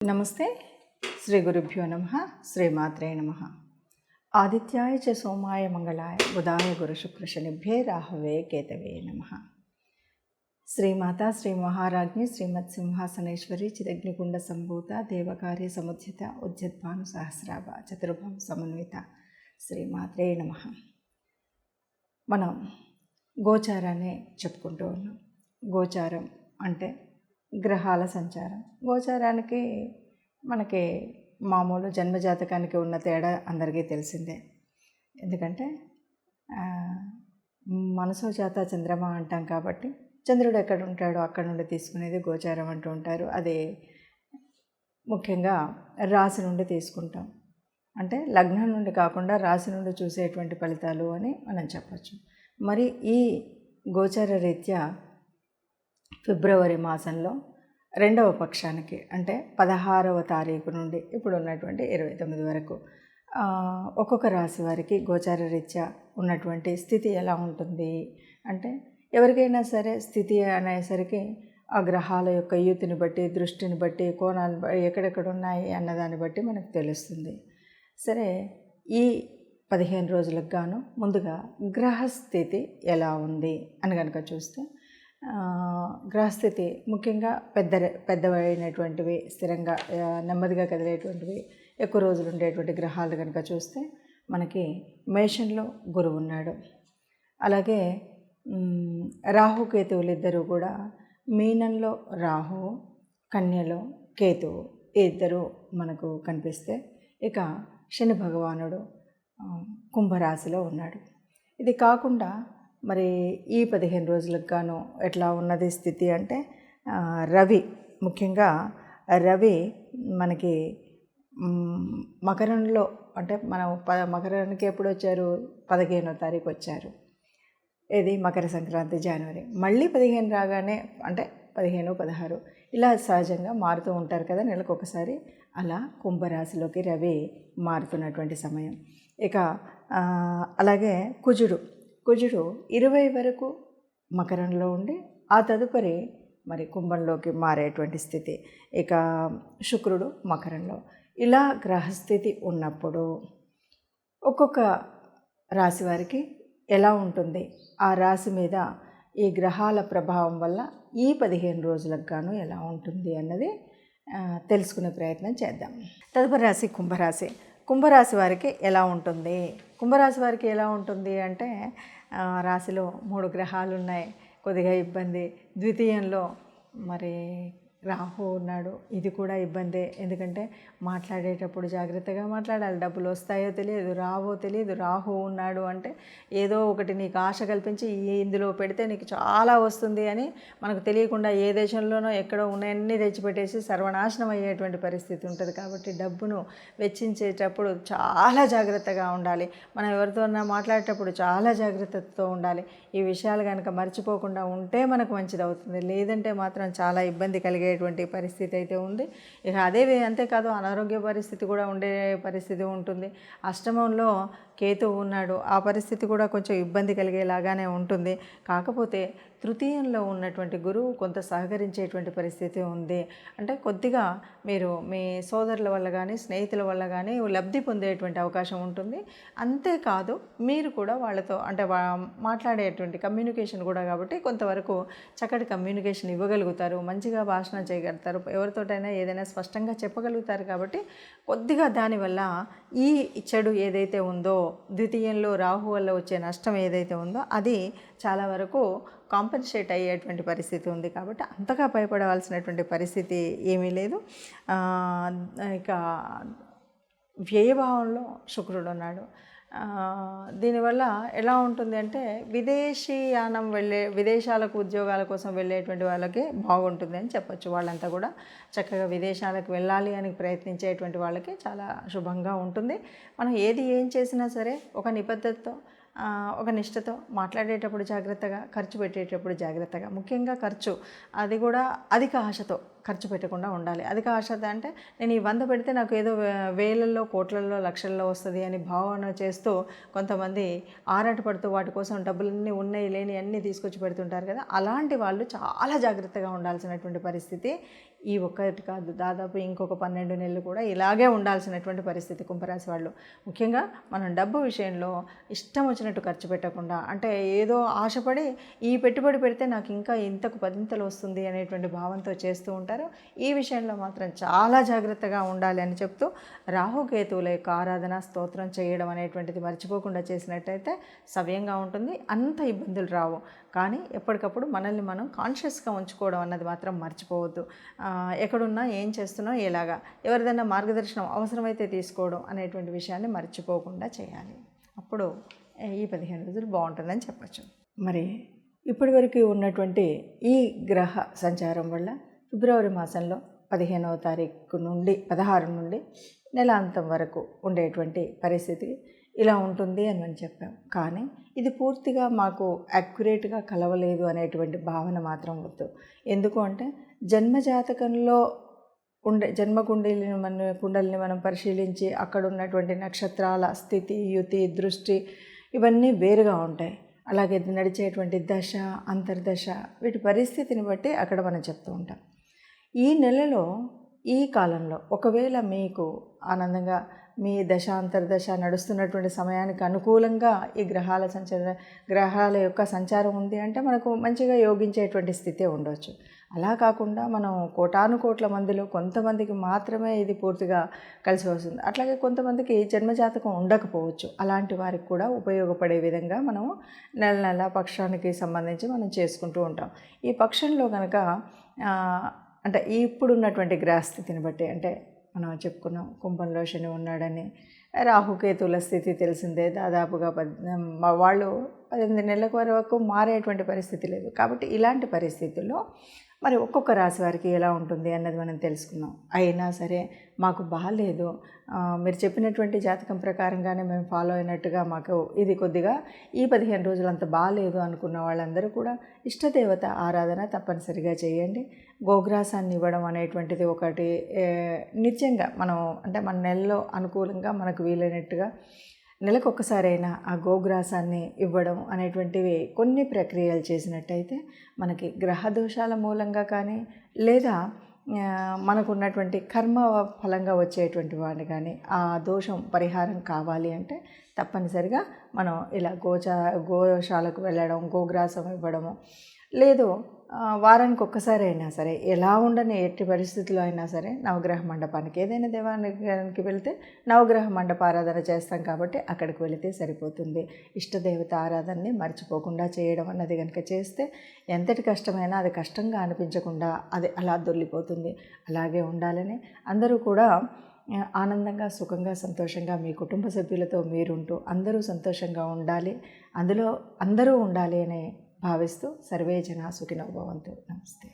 నమస్తే. శ్రీ గురుభ్యో నమః. శ్రీమాత్రే నమః. ఆదిత్యాయ చ సోమాయ మంగళాయ బుధాయ గురు శుక్ర శనిభ్యే రాహవే కేతవే నమః. శ్రీమాత శ్రీ మహారాజ్ఞి శ్రీమత్ సింహాసనేశ్వరి చిదగ్నికుండ సంభూత దేవకార్య సముద్యత ఉద్యద్భాను సహస్రాభ చతుర్భం సమన్విత శ్రీమాత్రే నమః. మనం గోచారాన్ని చెప్పుకుంటూ ఉన్నాం. గోచారం అంటే గ్రహాల సంచారం. గోచారానికి మనకి మామూలు జన్మజాతకానికి ఉన్న తేడా అందరికీ తెలిసిందే. ఎందుకంటే మనసో జాత చంద్రమ అంటాం కాబట్టి చంద్రుడు ఎక్కడ ఉంటాడో అక్కడ నుండి తీసుకునేది గోచారం అంటూ ఉంటారు. అది ముఖ్యంగా రాశి నుండి తీసుకుంటాం. అంటే లగ్నం నుండి కాకుండా రాశి నుండి చూసేటువంటి ఫలితాలు అని మనం చెప్పచ్చు. మరి ఈ గోచార రీత్యా ఫిబ్రవరి మాసంలో 2వ పక్షానికి అంటే 16వ తారీఖు నుండి ఇప్పుడు ఉన్నటువంటి 29 వరకు ఒక్కొక్క రాశి వారికి గోచార రీత్యా ఉన్నటువంటి స్థితి ఎలా ఉంటుంది అంటే, ఎవరికైనా సరే స్థితి అనేసరికి ఆ గ్రహాల యొక్క యూతిని బట్టి, దృష్టిని బట్టి, కోణాలు ఎక్కడెక్కడ ఉన్నాయి అన్నదాన్ని బట్టి మనకు తెలుస్తుంది. సరే, ఈ 15 రోజులకు గాను ముందుగా గ్రహస్థితి ఎలా ఉంది అని కనుక చూస్తే, గ్రహస్థితి ముఖ్యంగా పెద్దవైనటువంటివి, స్థిరంగా నెమ్మదిగా కదిలేటువంటివి, ఎక్కువ రోజులు ఉండేటువంటి గ్రహాలు కనుక చూస్తే మనకి మేషంలో గురువు ఉన్నాడు. అలాగే రాహుకేతువులు ఇద్దరు కూడా మీనంలో రాహువు, కన్యలో కేతువు ఇద్దరు మనకు కనిపిస్తే, ఇక శని భగవానుడు కుంభరాశిలో ఉన్నాడు. ఇది కాకుండా మరి ఈ 15 రోజులకు గాను ఎట్లా ఉన్నది స్థితి అంటే, రవి ముఖ్యంగా రవి మనకి మకరంలో అంటే మనం మకరానికి ఎప్పుడు వచ్చారు? 15వ తారీఖు వచ్చారు. ఇది మకర సంక్రాంతి జనవరి. మళ్ళీ 15 రాగానే అంటే 15, 16 ఇలా సహజంగా మారుతూ ఉంటారు కదా నెలకు ఒకసారి. అలా కుంభరాశిలోకి రవి మారుతున్నటువంటి సమయం. ఇక అలాగే కుజుడు 20 వరకు మకరంలో ఉండి ఆ తదుపరి మరి కుంభంలోకి మారేటువంటి స్థితి. ఇక శుక్రుడు మకరంలో. ఇలా గ్రహస్థితి ఉన్నప్పుడు ఒక్కొక్క రాశి వారికి ఎలా ఉంటుంది, ఆ రాశి మీద ఈ గ్రహాల ప్రభావం వల్ల ఈ 15 రోజులకు గాను ఎలా ఉంటుంది అన్నది తెలుసుకునే ప్రయత్నం చేద్దాం. తదుపరి రాశి కుంభరాశి వారికి ఎలా ఉంటుంది? కుంభరాశి వారికి ఎలా ఉంటుంది అంటే, రాశిలో 3 గ్రహాలు ఉన్నాయి. కొద్దిగా ఇబ్బంది. ద్వితీయంలో మరి రాహు ఉన్నాడు. ఇది కూడా ఇబ్బందే. ఎందుకంటే మాట్లాడేటప్పుడు జాగ్రత్తగా మాట్లాడాలి. డబ్బులు వస్తాయో తెలియదు, రావో తెలియదు. రాహు ఉన్నాడు అంటే ఏదో ఒకటి నీకు ఆశ కల్పించి ఇందులో పెడితే నీకు చాలా వస్తుంది అని మనకు తెలియకుండా ఏ దేశంలోనో ఎక్కడో ఉన్నాయన్నీ తెచ్చిపెట్టేసి సర్వనాశనం అయ్యేటువంటి పరిస్థితి ఉంటుంది. కాబట్టి డబ్బును వెచ్చించేటప్పుడు చాలా జాగ్రత్తగా ఉండాలి. మనం ఎవరితోన్నా మాట్లాడేటప్పుడు చాలా జాగ్రత్తతో ఉండాలి. ఈ విషయాలు కనుక మర్చిపోకుండా ఉంటే మనకు మంచిది అవుతుంది. లేదంటే మాత్రం చాలా ఇబ్బంది కలిగేటువంటి పరిస్థితి అయితే ఉంది. ఇక అంతేకాదు, అనారోగ్య పరిస్థితి కూడా ఉండే పరిస్థితి ఉంటుంది. అష్టమంలో కేతువు ఉన్నాడు. ఆ పరిస్థితి కూడా కొంచెం ఇబ్బంది కలిగేలాగానే ఉంటుంది. కాకపోతే తృతీయంలో ఉన్నటువంటి గురువు కొంత సహకరించేటువంటి పరిస్థితి ఉంది. అంటే కొద్దిగా మీరు మీ సోదరుల వల్ల కానీ స్నేహితుల వల్ల కానీ లబ్ధి పొందేటువంటి అవకాశం ఉంటుంది. అంతేకాదు, మీరు కూడా వాళ్ళతో అంటే మాట్లాడేటువంటి కమ్యూనికేషన్ కూడా కాబట్టి కొంతవరకు చక్కటి కమ్యూనికేషన్ ఇవ్వగలుగుతారు. మంచిగా భాషణ చేయగలుగుతారు. ఎవరితోటైనా ఏదైనా స్పష్టంగా చెప్పగలుగుతారు. కాబట్టి కొద్దిగా దానివల్ల ఈ చెడు ఏదైతే ఉందో, ద్వితీయంలో రాహు వల్ల వచ్చే నష్టం ఏదైతే ఉందో అది చాలా వరకు కాంపెన్సేట్ అయ్యేటువంటి పరిస్థితి ఉంది. కాబట్టి అంతగా భయపడవలసినటువంటి పరిస్థితి ఏమీ లేదు. ఇక వ్యయభావంలో శుక్రుడు ఉన్నాడు. దీనివల్ల ఎలా ఉంటుంది అంటే, విదేశీయానం విదేశాలకు ఉద్యోగాల కోసం వెళ్ళేటువంటి వాళ్ళకి బాగుంటుంది అని చెప్పచ్చు. వాళ్ళంతా కూడా చక్కగా విదేశాలకు వెళ్ళాలి అని ప్రయత్నించేటువంటి వాళ్ళకి చాలా శుభంగా ఉంటుంది. మనం ఏం చేసినా సరే ఒక నిబద్ధతతో, ఒక నిష్ఠతో మాట్లాడేటప్పుడు జాగ్రత్తగా, ఖర్చు పెట్టేటప్పుడు జాగ్రత్తగా, ముఖ్యంగా ఖర్చు అది కూడా అధిక ఆశతో ఖర్చు పెట్టకుండా ఉండాలి. అధిక ఆశ అంటే నేను ఈ 100 పెడితే నాకు ఏదో వేలల్లో, కోట్లల్లో, లక్షల్లో వస్తుంది అని భావన చేస్తూ కొంతమంది ఆరాటపడుతూ వాటి కోసం డబ్బులన్నీ ఉన్నాయి లేని అన్నీ తీసుకొచ్చి పెడుతుంటారు కదా. అలాంటి వాళ్ళు చాలా జాగ్రత్తగా ఉండాల్సినటువంటి పరిస్థితి ఈ ఒక్కటి కాదు, దాదాపు ఇంకొక 12 నెలలు కూడా ఇలాగే ఉండాల్సినటువంటి పరిస్థితి కుంభరాశి వాళ్ళు. ముఖ్యంగా మనం డబ్బు విషయంలో ఇష్టం వచ్చినట్టు ఖర్చు పెట్టకుండా, అంటే ఏదో ఆశపడి ఈ పెట్టుబడి పెడితే నాకు ఇంకా ఇంతకు పదింతలు వస్తుంది అనేటువంటి భావంతో చేస్తూ ఉంటారు. ఈ విషయంలో మాత్రం చాలా జాగ్రత్తగా ఉండాలి అని చెప్తూ, రాహుకేతువుల యొక్క ఆరాధన స్తోత్రం చేయడం అనేటువంటిది మర్చిపోకుండా చేసినట్టయితే సవ్యంగా ఉంటుంది, అంత ఇబ్బందులు రావు. కానీ ఎప్పటికప్పుడు మనల్ని మనం కాన్షియస్గా ఉంచుకోవడం అన్నది మాత్రం మర్చిపోవద్దు. ఎక్కడున్నా ఏం చేస్తున్నా ఎలాగా, ఎవరిదైనా మార్గదర్శనం అవసరమైతే తీసుకోవడం అనేటువంటి విషయాన్ని మర్చిపోకుండా చేయాలి. అప్పుడు ఈ 15 రోజులు బాగుంటుందని చెప్పచ్చు. మరి ఇప్పటివరకు ఉన్నటువంటి ఈ గ్రహ సంచారం వల్ల ఫిబ్రవరి మాసంలో 15వ తారీఖు నుండి 16 నుండి నెలాంతం వరకు ఉండేటువంటి పరిస్థితి ఇలా ఉంటుంది అని మనం చెప్పాం. కానీ ఇది పూర్తిగా మాకు యాక్యురేట్గా కలవలేదు అనేటువంటి భావన మాత్రం వద్దు. ఎందుకు అంటే జన్మజాతకంలో జన్మ కుండలిని మనం పరిశీలించి అక్కడ ఉన్నటువంటి నక్షత్రాల స్థితి, యుతి, దృష్టి ఇవన్నీ వేరుగా ఉంటాయి. అలాగే నడిచేటువంటి దశ, అంతర్దశ వీటి పరిస్థితిని బట్టి అక్కడ మనం చెప్తూ ఉంటాం. ఈ నెలలో ఈ కాలంలో ఒకవేళ మీకు ఆనందంగా మీ దశ అంతర్దశ నడుస్తున్నటువంటి సమయానికి అనుకూలంగా ఈ గ్రహాల యొక్క సంచారం ఉంది అంటే మనకు మంచిగా యోగించేటువంటి స్థితే ఉండవచ్చు. అలా కాకుండా మనం కోటానుకోట్ల మందిలో కొంతమందికి మాత్రమే ఇది పూర్తిగా కలిసి వస్తుంది. అట్లాగే కొంతమందికి జన్మజాతకం ఉండకపోవచ్చు. అలాంటి వారికి కూడా ఉపయోగపడే విధంగా మనము నెల పక్షానికి సంబంధించి మనం చేసుకుంటూ ఉంటాం. ఈ పక్షంలో కనుక అంటే ఇప్పుడున్నటువంటి గ్రహస్థితిని బట్టి, అంటే మనం చెప్పుకున్నాం కుంభంలో శని ఉన్నాడని, రాహుకేతువుల స్థితి తెలిసిందే, దాదాపుగా వాళ్ళు 18 నెలల వరకు మారేటువంటి పరిస్థితి లేదు. కాబట్టి ఇలాంటి పరిస్థితుల్లో మరి ఒక్కొక్క రాశి వారికి ఎలా ఉంటుంది అన్నది మనం తెలుసుకున్నాం. అయినా సరే మాకు బాగాలేదు, మీరు చెప్పినటువంటి జాతకం ప్రకారంగానే మేము ఫాలో అయినట్టుగా మాకు ఇది కొద్దిగా ఈ 15 రోజులు అంత బాగాలేదు అనుకున్న వాళ్ళందరూ కూడా ఇష్టదేవత ఆరాధన తప్పనిసరిగా చేయండి. గోగ్రాసాన్ని ఇవ్వడం అనేటువంటిది ఒకటి నిత్యంగా మనం, అంటే మన నెలలో అనుకూలంగా మనకు వీలైనట్టుగా నెలకు ఒక్కసారైనా ఆ గోగ్రాసాన్ని ఇవ్వడం అనేటువంటివి కొన్ని ప్రక్రియలు చేసినట్టయితే మనకి గ్రహ దోషాల మూలంగా కానీ, లేదా మనకున్నటువంటి కర్మ ఫలంగా వచ్చేటువంటి వాడిని కానీ ఆ దోషం పరిహారం కావాలి అంటే తప్పనిసరిగా మనం ఇలా గోశాలకు వెళ్ళడం, గోగ్రాసం ఇవ్వడము, లేదు వారానికి ఒక్కసారి అయినా సరే, ఎలా ఉండని ఎట్టి పరిస్థితుల్లో అయినా సరే నవగ్రహ మండపానికి, ఏదైనా దేవాలయానికి వెళ్తే నవగ్రహ మండప ఆరాధన చేస్తాం కాబట్టి అక్కడికి వెళితే సరిపోతుంది. ఇష్టదేవత ఆరాధనని మర్చిపోకుండా చేయడం అన్నది కనుక చేస్తే ఎంతటి కష్టమైనా అది కష్టంగా అనిపించకుండా అది అలా దొర్లిపోతుంది. అలాగే ఉండాలని అందరూ కూడా ఆనందంగా, సుఖంగా, సంతోషంగా మీ కుటుంబ సభ్యులతో మీరుంటూ అందరూ సంతోషంగా ఉండాలి, అందులో అందరూ ఉండాలి అని భావిస్తూ సర్వే జనా సుఖినో భవంతు. నమస్తే.